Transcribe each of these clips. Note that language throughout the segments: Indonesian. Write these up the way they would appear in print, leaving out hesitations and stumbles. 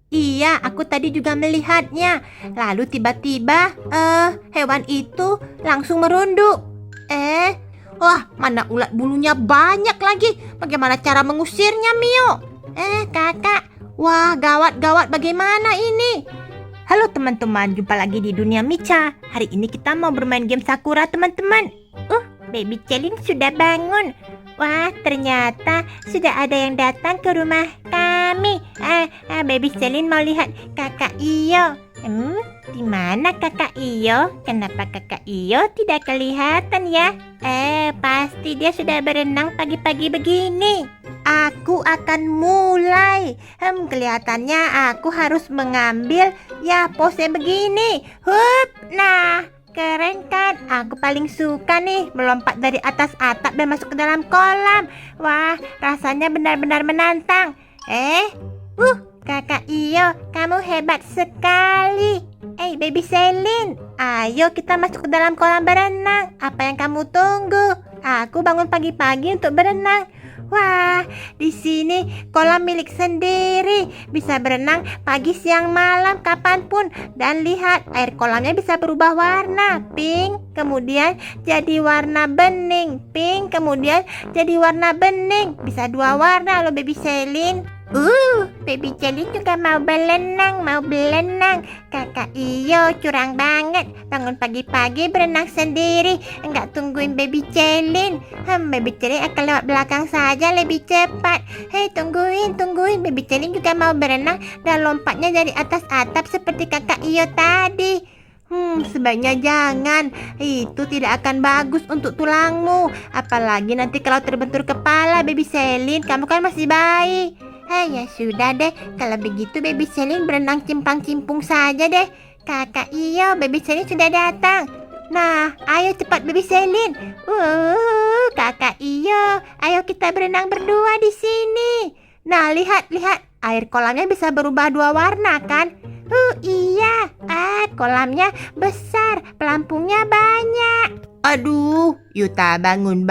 Iya, aku tadi juga melihatnya. Lalu tiba-tiba, hewan itu langsung merunduk. Wah, mana ulat bulunya banyak lagi. Bagaimana cara mengusirnya, Mio? Kakak. Wah, gawat-gawat bagaimana ini? Halo teman-teman, jumpa lagi di Dunia Micha. Hari ini kita mau bermain game Sakura, teman-teman. Baby Celine sudah bangun. Wah, ternyata sudah ada yang datang ke rumah kami. Baby Celine mau lihat kakak Iyo. Di mana kakak Iyo? Kenapa kakak Iyo tidak kelihatan ya? Pasti dia sudah berenang pagi-pagi begini. Aku akan mulai. Kelihatannya aku harus mengambil pose begini. Nah. Keren kan? Aku paling suka nih melompat dari atas atap dan masuk ke dalam kolam. Wah, rasanya benar-benar menantang. Kakak Iyo, kamu hebat sekali. Baby Celine, ayo kita masuk ke dalam kolam berenang. Apa yang kamu tunggu? Aku bangun pagi-pagi untuk berenang. Wah, di sini kolam milik sendiri. Bisa berenang pagi, siang, malam, kapanpun. Dan lihat, air kolamnya bisa berubah warna. Pink, kemudian jadi warna bening. Pink, kemudian jadi warna bening. Bisa dua warna loh, Baby Celine. Baby Celine juga mau berenang. Kakak Iyo curang banget. Bangun pagi-pagi berenang sendiri. Enggak tungguin Baby Celine. Baby Celine akan lewat belakang saja lebih cepat. Hei, tungguin. Baby Celine juga mau berenang dan lompatnya dari atas atap seperti kakak Iyo tadi. Sebaiknya jangan. Itu tidak akan bagus untuk tulangmu. Apalagi nanti kalau terbentur kepala, Baby Celine. Kamu kan masih bayi. Ya sudah deh, kalau begitu Baby Celine berenang cimpang-cimpung saja deh. Kakak Iyo, Baby Celine sudah datang. Nah, ayo cepat Baby Celine. Kakak Iyo, ayo kita berenang berdua di sini. Nah, lihat, air kolamnya bisa berubah dua warna kan? Iya, kolamnya besar, pelampungnya banyak. Aduh, Yuta bangun.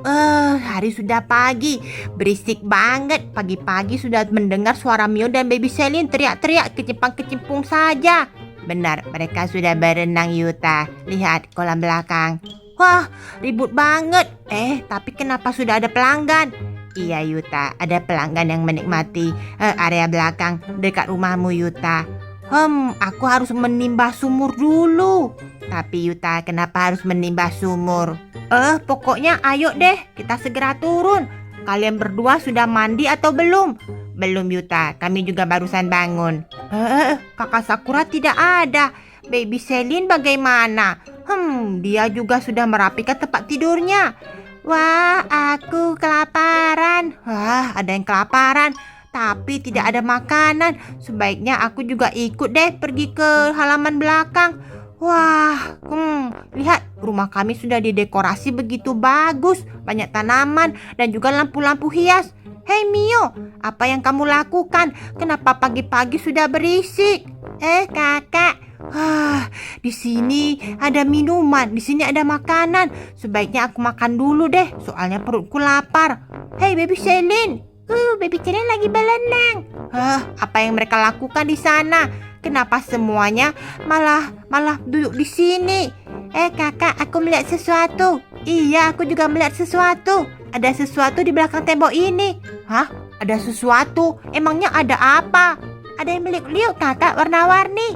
Hari sudah pagi. Berisik banget. Pagi-pagi sudah mendengar suara Mio dan Baby Celine teriak-teriak kecimpang-kecimpung saja. Benar, mereka sudah berenang, Yuta. Lihat kolam belakang. Wah, ribut banget. Tapi kenapa sudah ada pelanggan? Iya, Yuta, ada pelanggan yang menikmati area belakang dekat rumahmu, Yuta. Aku harus menimbah sumur dulu. Tapi Yuta, kenapa harus menimbah sumur? Pokoknya ayo deh, kita segera turun. Kalian berdua sudah mandi atau belum? Belum, Yuta, kami juga barusan bangun. Kakak Sakura tidak ada. Baby Celine bagaimana? Dia juga sudah merapikan tempat tidurnya. Wah, aku kelaparan. Wah, ada yang kelaparan. Tapi tidak ada makanan. Sebaiknya aku juga ikut deh pergi ke halaman belakang. Wah, lihat rumah kami sudah didekorasi begitu bagus. Banyak tanaman dan juga lampu-lampu hias. Hei Mio, apa yang kamu lakukan? Kenapa pagi-pagi sudah berisik? Kakak, di sini ada minuman, di sini ada makanan. Sebaiknya aku makan dulu deh, soalnya perutku lapar. Hei Baby Celine. Baby Celine lagi berenang. Apa yang mereka lakukan di sana? Kenapa semuanya malah duduk di sini? Kakak, aku melihat sesuatu. Iya, aku juga melihat sesuatu. Ada sesuatu di belakang tembok ini. Ada sesuatu? Emangnya ada apa? Ada yang meliuk-liuk, kakak, warna-warni.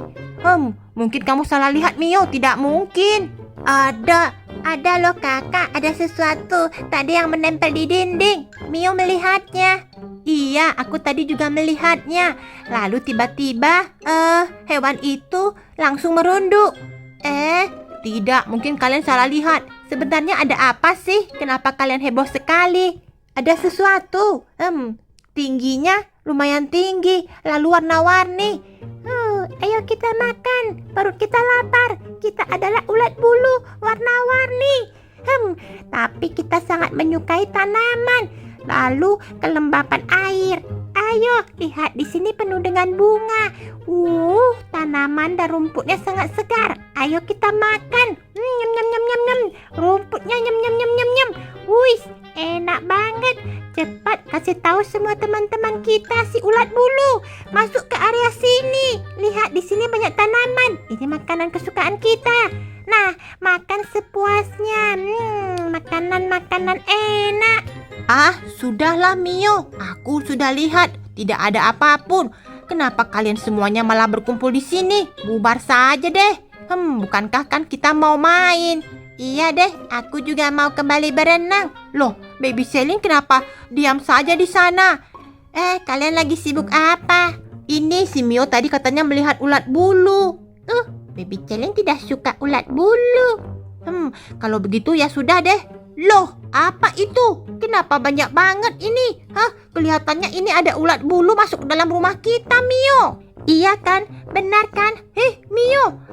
Mungkin kamu salah lihat, Mio. Tidak mungkin. Ada loh kakak, ada sesuatu tadi yang menempel di dinding. Mio melihatnya. Iya, aku tadi juga melihatnya. Lalu tiba-tiba, hewan itu langsung merunduk. Tidak, mungkin kalian salah lihat. Sebenarnya ada apa sih? Kenapa kalian heboh sekali? Ada sesuatu. Tingginya lumayan tinggi, lalu warna-warni. Ayo kita makan, perut kita lapar. Kita adalah ulat bulu warna-warni. Tapi kita sangat menyukai tanaman. Lalu kelembapan air. Ayo, lihat di sini penuh dengan bunga. Tanaman dan rumputnya sangat segar. Ayo kita makan. Nyam nyam nyam nyam nyam. Rumputnya nyam nyam nyam nyam nyam. Wih, enak banget. Cepat kasih tahu semua teman-teman kita si ulat bulu. Masuk ke area di sini banyak tanaman. Ini makanan kesukaan kita. Nah, makan sepuasnya. Makanan-makanan enak. Ah, sudahlah Mio. Aku sudah lihat. Tidak ada apapun. Kenapa kalian semuanya malah berkumpul di sini? Bubar saja deh. Bukankah kan kita mau main? Iya deh, aku juga mau kembali berenang. Loh, Baby Selin kenapa diam saja di sana? Kalian lagi sibuk apa? Ini si Mio tadi katanya melihat ulat bulu. Baby Selin tidak suka ulat bulu. Kalau begitu ya sudah deh. Loh, apa itu? Kenapa banyak banget ini? Kelihatannya ini ada ulat bulu masuk ke dalam rumah kita, Mio. Iya kan? Benar kan? Mio.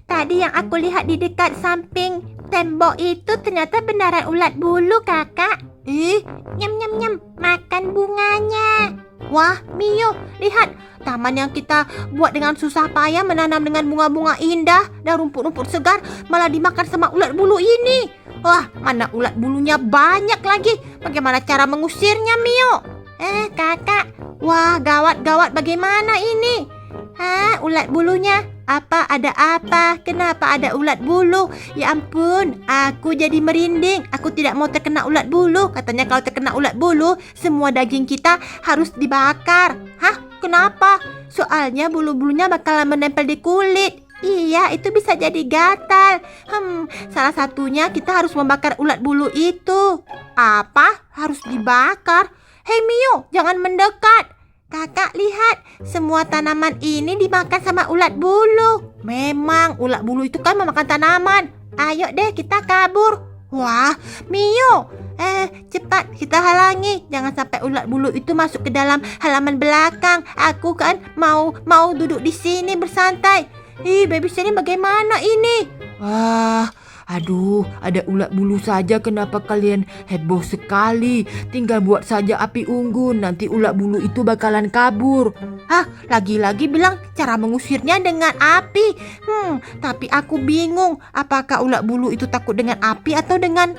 Tadi yang aku lihat di dekat samping tembok itu ternyata beneran ulat bulu, kakak. Nyam. Makan bunganya. Wah, Mio, lihat. Taman yang kita buat dengan susah payah menanam dengan bunga-bunga indah dan rumput-rumput segar malah dimakan sama ulat bulu ini. Wah, mana ulat bulunya banyak lagi. Bagaimana cara mengusirnya, Mio? Kakak. Wah, gawat bagaimana ini? Ulat bulunya. Apa? Ada apa? Kenapa ada ulat bulu? Ya ampun, aku jadi merinding. Aku tidak mau terkena ulat bulu. Katanya kalau terkena ulat bulu, semua daging kita harus dibakar. Kenapa? Soalnya bulu-bulunya bakalan menempel di kulit. Iya, itu bisa jadi gatal. Salah satunya kita harus membakar ulat bulu itu. Apa? Harus dibakar? Hei Mio, jangan mendekat. Kakak lihat, semua tanaman ini dimakan sama ulat bulu. Memang, ulat bulu itu kan memakan tanaman. Ayo deh kita kabur. Wah, Mio, cepat kita halangi. Jangan sampai ulat bulu itu masuk ke dalam halaman belakang. Aku kan mau duduk di sini bersantai. Baby Selin bagaimana ini? Wah, aduh, ada ulat bulu saja kenapa kalian heboh sekali? Tinggal buat saja api unggun, nanti ulat bulu itu bakalan kabur. Lagi-lagi bilang cara mengusirnya dengan api. Tapi aku bingung, apakah ulat bulu itu takut dengan api atau dengan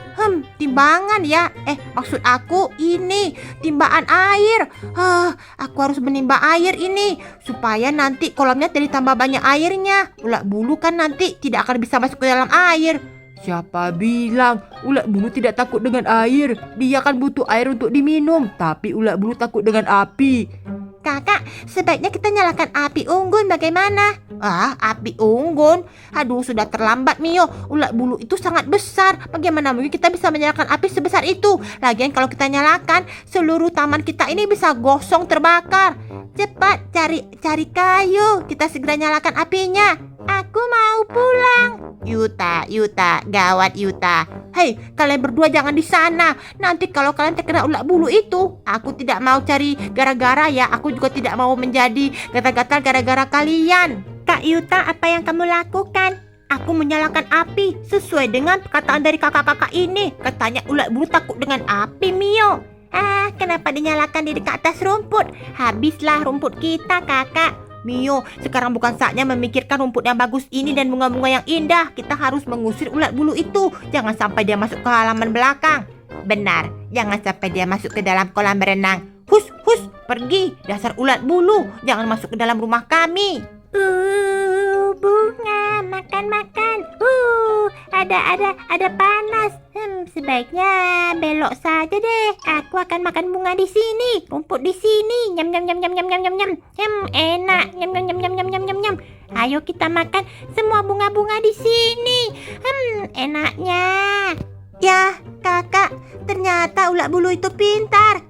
timbangan ya? Maksud aku ini timbangan air. Aku harus menimba air ini supaya nanti kolamnya jadi tambah banyak airnya. Ulat bulu kan nanti tidak akan bisa masuk ke dalam air. Siapa bilang ulat bulu tidak takut dengan air? Dia kan butuh air untuk diminum, tapi ulat bulu takut dengan api. Kakak, sebaiknya kita nyalakan api unggun, bagaimana? Api unggun? Aduh, sudah terlambat Mio. Ulat bulu itu sangat besar. Bagaimana mungkin kita bisa menyalakan api sebesar itu? Lagian kalau kita nyalakan, seluruh taman kita ini bisa gosong terbakar. Cepat cari kayu. Kita segera nyalakan apinya. Aku mau pulang. Yuta, gawat Yuta. Hei, kalian berdua jangan di sana. Nanti kalau kalian terkena ulat bulu itu, aku tidak mau cari gara-gara ya. Aku juga tidak mau menjadi gatal-gatal gara-gara kalian. Kak Yuta, apa yang kamu lakukan? Aku menyalakan api sesuai dengan perkataan dari kakak-kakak ini. Katanya ulat bulu takut dengan api, Mio. Kenapa dinyalakan di dekat atas rumput? Habislah rumput kita, kakak. Mio, sekarang bukan saatnya memikirkan rumput yang bagus ini dan bunga-bunga yang indah. Kita harus mengusir ulat bulu itu. Jangan sampai dia masuk ke halaman belakang. Benar, jangan sampai dia masuk ke dalam kolam berenang. Hus, pergi. Dasar ulat bulu, jangan masuk ke dalam rumah kami. Bunga, makan. Ada panas. Sebaiknya belok saja deh. Aku akan makan bunga di sini, rumput di sini. Nyam. Enak. Nyam. Ayo kita makan semua bunga-bunga di sini. Enaknya. Ya, kakak, ternyata ulat bulu itu pintar.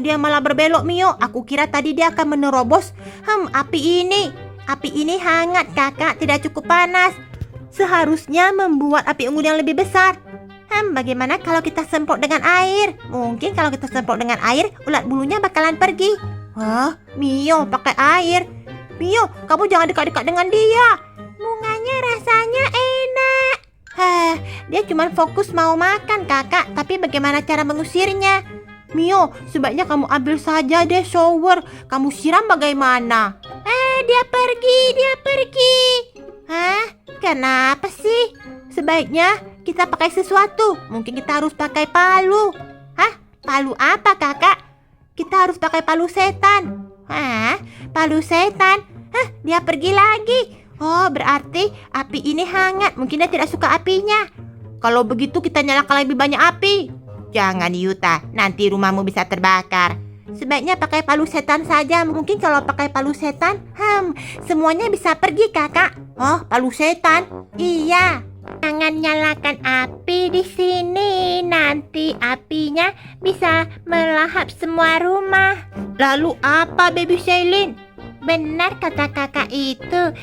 Dia malah berbelok, Mio. Aku kira tadi dia akan menerobos api ini. Api ini hangat, kakak, tidak cukup panas. Seharusnya membuat api unggun yang lebih besar. Bagaimana kalau kita semprot dengan air? Mungkin kalau kita semprot dengan air, ulat bulunya bakalan pergi. Mio, pakai air. Mio, kamu jangan dekat-dekat dengan dia. Bunganya rasanya enak. Dia cuma fokus mau makan, kakak. Tapi bagaimana cara mengusirnya? Mio, sebaiknya kamu ambil saja deh shower. Kamu siram bagaimana? Dia pergi. Kenapa sih? Sebaiknya kita pakai sesuatu. Mungkin kita harus pakai palu. Palu apa, kakak? Kita harus pakai palu setan. Palu setan? Hah, dia pergi lagi. Oh, berarti api ini hangat. Mungkin dia tidak suka apinya. Kalau begitu kita nyalakan lebih banyak api. Jangan Yuta, nanti rumahmu bisa terbakar. Sebaiknya pakai palu setan saja. Mungkin kalau pakai palu setan, semuanya bisa pergi kakak. Oh, palu setan? Iya. Jangan nyalakan api di sini. Nanti apinya bisa melahap semua rumah. Lalu apa, Baby Selin? Benar kata kakak itu.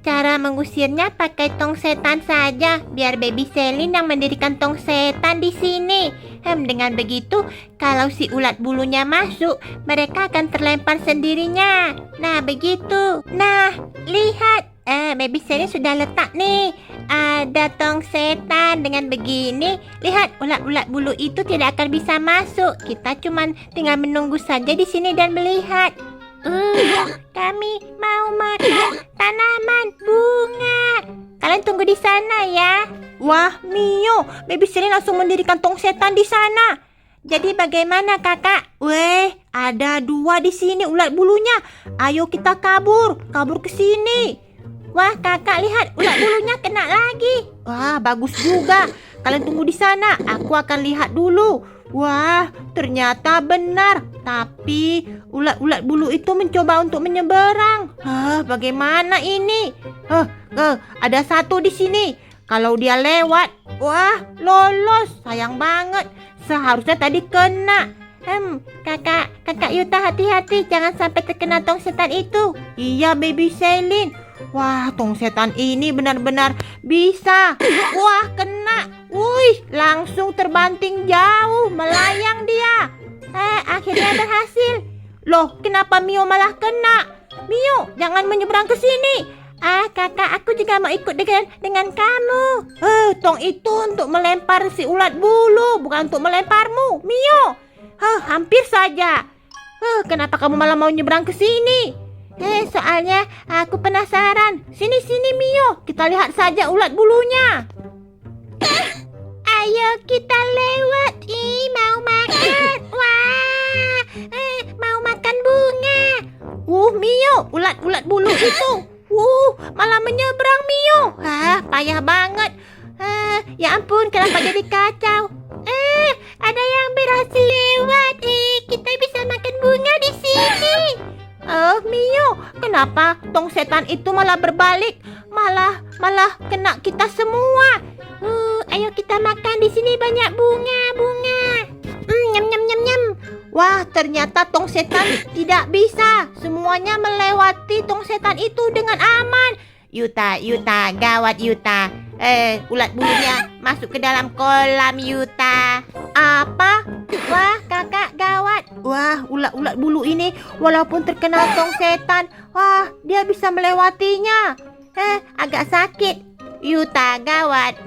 Cara mengusirnya pakai tong setan saja. Biar Baby Selin yang mendirikan tong setan di sini. Dengan begitu, kalau si ulat bulunya masuk, mereka akan terlempar sendirinya. Nah, begitu. Nah, lihat. Baby Selin sudah letak nih. Ada tong setan. Dengan begini, lihat, ulat-ulat bulu itu tidak akan bisa masuk. Kita cuman tinggal menunggu saja di sini dan melihat. Kami mau makan tanaman bunga. Kalian tunggu di sana ya. Wah, Mio, Baby Selin langsung mendirikan tong setan di sana. Jadi bagaimana kakak? Weh, ada 2 di sini ulat bulunya. Ayo kita kabur ke sini. Wah, kakak lihat ulat bulunya kena lagi. Wah, bagus juga. Kalian tunggu di sana. Aku akan lihat dulu. Wah, ternyata benar. Tapi ulat-ulat bulu itu mencoba untuk menyeberang. Bagaimana ini? Ada 1 di sini. Kalau dia lewat, wah, lolos. Sayang banget. Seharusnya tadi kena. Kakak Yuta hati-hati. Jangan sampai terkena tong setan itu. Iya, Baby Selin. Wah, tong setan ini benar-benar bisa. Wah, kena. Wih, langsung terbanting jauh, melayang dia. Akhirnya berhasil. Loh, kenapa Mio malah kena? Mio, jangan menyeberang ke sini. Kakak, aku juga mau ikut dengan kamu. Tong itu untuk melempar si ulat bulu, bukan untuk melemparmu, Mio. Hampir saja. Kenapa kamu malah mau nyeberang ke sini? Soalnya aku penasaran. Sini Mio, kita lihat saja ulat bulunya. Ayo kita lewat. Mau makan. Wah, mau makan bunga. Mio, ulat bulu itu. Malah menyeberang Mio. Payah banget. Ya ampun, kenapa jadi kacau? Ada yang berhasil lewat. Kita bisa makan bunga di sini. Mio, kenapa tong setan itu malah berbalik? Malah kena kita semua. Ayo kita makan, di sini banyak bunga. Nyam. Wah, ternyata tong setan tidak bisa. Semuanya melewati tong setan itu dengan aman. Yuta, gawat Yuta. Ulat bulunya masuk ke dalam kolam Yuta. Apa? Wah, kakak gawat. Wah, ulat bulu ini walaupun terkena tong setan, wah, dia bisa melewatinya. Agak sakit. Yuta, gawat.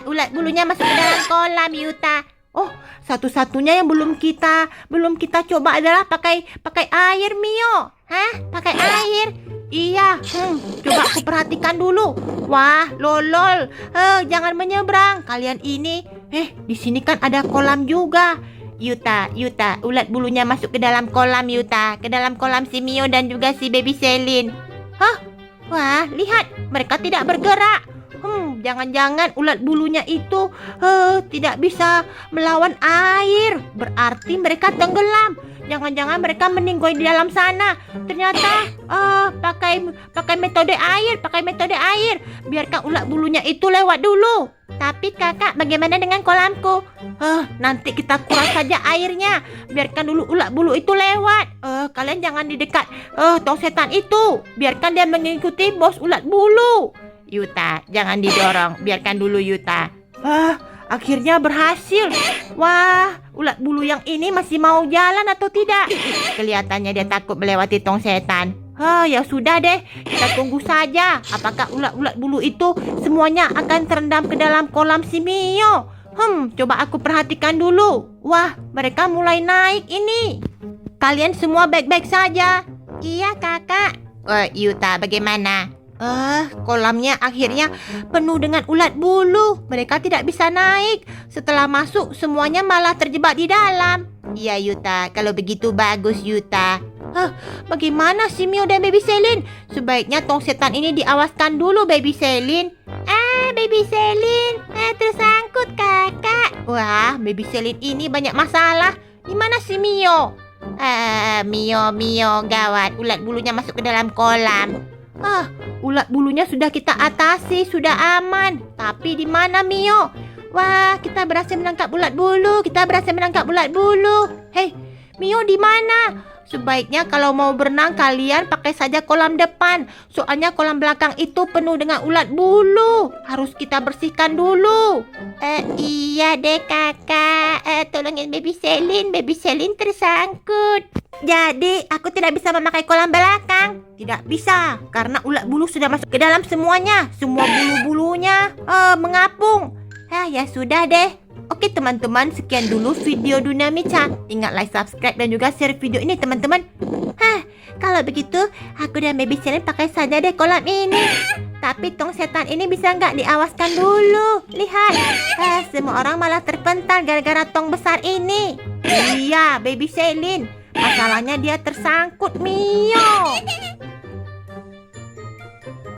Ulat bulunya masuk ke dalam kolam Yuta. Oh, satu-satunya yang belum kita coba adalah pakai air, Mio. Pakai air? Iya. Coba aku perhatikan dulu. Wah, lolol. Jangan menyeberang. Kalian ini. Di sini kan ada kolam juga. Yuta, ulat bulunya masuk ke dalam kolam Yuta. Ke dalam kolam si Mio dan juga si Baby Selin. Wah, lihat. Mereka tidak bergerak. Jangan-jangan ulat bulunya itu tidak bisa melawan air. Berarti mereka tenggelam. Jangan-jangan mereka meninggoy di dalam sana. Ternyata pakai metode air. Biarkan ulat bulunya itu lewat dulu. Tapi kakak, bagaimana dengan kolamku? Nanti kita kuras saja airnya. Biarkan dulu ulat bulu itu lewat. Kalian jangan di dekat tong setan itu. Biarkan dia mengikuti bos ulat bulu. Yuta, jangan didorong. Biarkan dulu Yuta. Akhirnya berhasil. Wah, ulat bulu yang ini masih mau jalan atau tidak? Kelihatannya dia takut melewati tong setan. Ya sudah deh, kita tunggu saja. Apakah ulat-ulat bulu itu semuanya akan terendam ke dalam kolam si Mio? Coba aku perhatikan dulu. Wah, mereka mulai naik ini. Kalian semua baik-baik saja? Iya, kakak. Yuta, bagaimana? Kolamnya akhirnya penuh dengan ulat bulu. Mereka tidak bisa naik. Setelah masuk, semuanya malah terjebak di dalam. Iya Yuta, kalau begitu bagus Yuta. Bagaimana si Mio dan Baby Selin? Sebaiknya tong setan ini diawaskan dulu, Baby Selin. Baby Selin, tersangkut kakak. Wah, Baby Selin ini banyak masalah. Di mana si Mio? Mio, gawat. Ulat bulunya masuk ke dalam kolam. Ulat bulunya sudah kita atasi, sudah aman. Tapi di mana Mio? Wah, kita berhasil menangkap ulat bulu. Hei, Mio di mana? Sebaiknya kalau mau berenang kalian pakai saja kolam depan. Soalnya kolam belakang itu penuh dengan ulat bulu. Harus kita bersihkan dulu. Iya deh kakak. Tolongin Baby Selin tersangkut. Jadi aku tidak bisa memakai kolam belakang. Tidak bisa, karena ulat bulu sudah masuk ke dalam semuanya. Semua bulu-bulunya mengapung. Ya sudah deh. Oke teman-teman, sekian dulu video Dunamica. Ingat like, subscribe dan juga share video ini teman-teman. Kalau begitu aku dan Baby Selin pakai saja deh kolam ini. Tapi tong setan ini bisa nggak diawaskan dulu? Lihat, semua orang malah terpental gara-gara tong besar ini. Iya, Baby Selin, masalahnya dia tersangkut Mio.